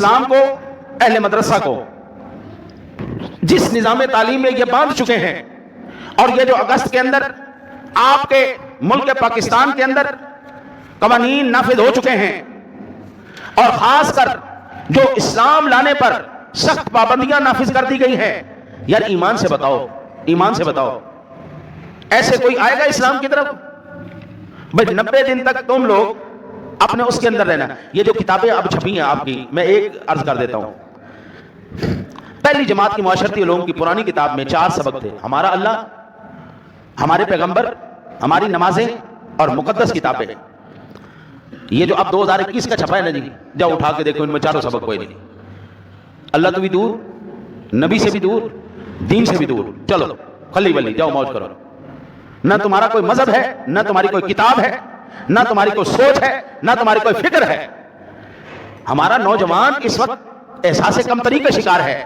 اسلام کو، اہل مدرسہ کو جس نظام تعلیم میں یہ باندھ چکے ہیں، اور یہ جو اگست کے اندر آپ کے ملک پاکستان کے اندر قوانین نافذ ہو چکے ہیں، اور خاص کر جو اسلام لانے پر سخت پابندیاں نافذ کر دی گئی ہیں، یار ایمان سے بتاؤ، ایمان سے بتاؤ ایسے کوئی آئے گا اسلام کی طرف؟ بھائی 90 دن تک تم لوگ اپنے اس کے اندر رہنا۔ یہ جو کتابیں اب چھپی ہیں آپ کی، میں ایک عرض کر دیتا ہوں، پہلی جماعت کی معاشرتی علوم کی پرانی کتاب میں 4 سبق تھے: ہمارا اللہ، ہمارے پیغمبر، ہماری نمازیں اور مقدس کتابیں۔ یہ جو اب 2021 کا چھپا ہے نا جی، جاؤ اٹھا کے دیکھو، ان میں 4 سبق کوئی نہیں۔ اللہ تو بھی دور، نبی سے بھی دور، دین سے بھی دور، چلو خلی بلی جاؤ موج کرو۔ نہ تمہارا کوئی مذہب ہے، نہ تمہاری کوئی کتاب ہے، نہ تمہاری کوئی سوچ ہے، نہ تمہاری کوئی فکر ہے۔ ہمارا نوجوان اس وقت احساس کمتری کا شکار ہے،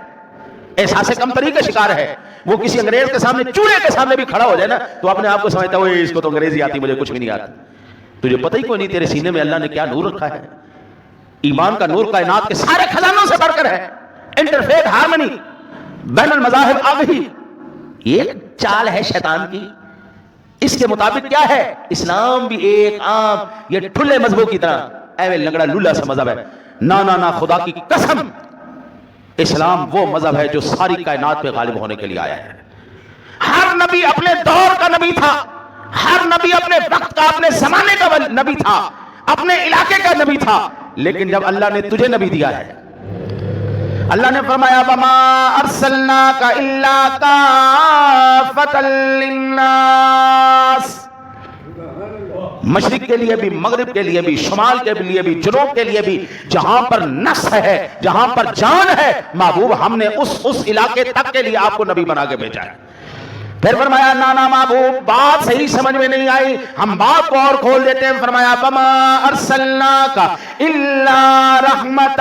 احساس کمتری کا شکار ہے۔ وہ کسی انگریز کے سامنے، چوڑے کے سامنے بھی کھڑا ہو جائے نا تو اپنے آپ کو سمجھتا ہے اس کو تو انگریزی آتی، مجھے کچھ بھی نہیں آتا۔ تجھے پتہ ہی کوئی نہیں تیرے سینے میں اللہ نے کیا نور رکھا ہے۔ ایمان کا نور کائنات کے سارے خزانوں سے بڑھ کر ہے۔ انٹرفیتھ ہارمنی، بین المذاہب آگہی، یہ چال ہے شیطان کی۔ اس کے مطابق کیا ہے؟ اسلام بھی ایک عام یہ ٹھلے مذہبوں کی طرح اے لنگڑا لولا سا مذہب ہے۔ نا خدا کی قسم، اسلام وہ مذہب ہے جو ساری کائنات پہ غالب ہونے کے لیے آیا ہے۔ ہر نبی اپنے دور کا نبی تھا، ہر نبی اپنے وقت کا، اپنے زمانے کا نبی تھا، اپنے علاقے کا نبی تھا، لیکن جب اللہ نے تجھے نبی دیا ہے، اللہ نے فرمایا وَمَا أَرْسَلْنَاكَ إِلَّا كَافَّةً لِلنَّاسِ، مشرق کے لیے بھی، مغرب کے لیے بھی، شمال کے لیے بھی، جنوب کے لیے بھی، جہاں پر نفس ہے، جہاں پر جان ہے، محبوب ہم نے اس علاقے تک کے لیے آپ کو نبی بنا کے بھیجا ہے۔ پھر فرمایا نانا محبوب بات صحیح سمجھ میں نہیں آئی، ہم بات کو اور کھول دیتے ہیں۔ فرمایا وَمَا أَرْسَلْنَاكَ إِلَّا رَحْمَةً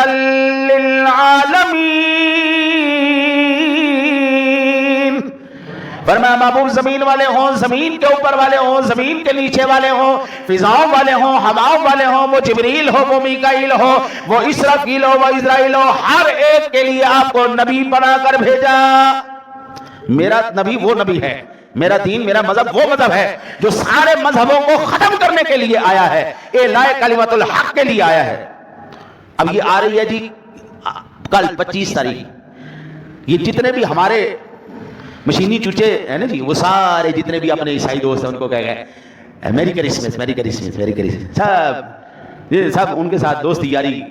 لِّلْعَالَمِينَ، فرمایا محبوب زمین والے ہوں، زمین کے اوپر والے ہوں، زمین کے نیچے والے ہوں، فضاؤں والے ہوں، ہواؤں والے ہوں، وہ جبریل ہو، وہ میکائیل ہو، وہ اسرافیل ہو، وہ اسرائیل ہو، ہر ایک کے لیے آپ کو نبی بنا کر بھیجا۔ میرا نبی وہ نبی ہے، میرا دین، میرا مذہب وہ مذہب ہے جو سارے مذہبوں کو ختم کرنے کے لیے آیا ہے، اعلاء کلمت الحق کے لیے آیا ہے۔ اب یہ آ رہی ہے جی کل 25 تاریخ، یہ جتنے بھی ہمارے مشینی چوچے ہیں نا جی، وہ سارے جتنے بھی اپنے عیسائی دوست ہیں ان کو کہہ گئے میری کرسمس، میری کرسمس، میری کرسمس، سب ان کے ساتھ دوستی یاری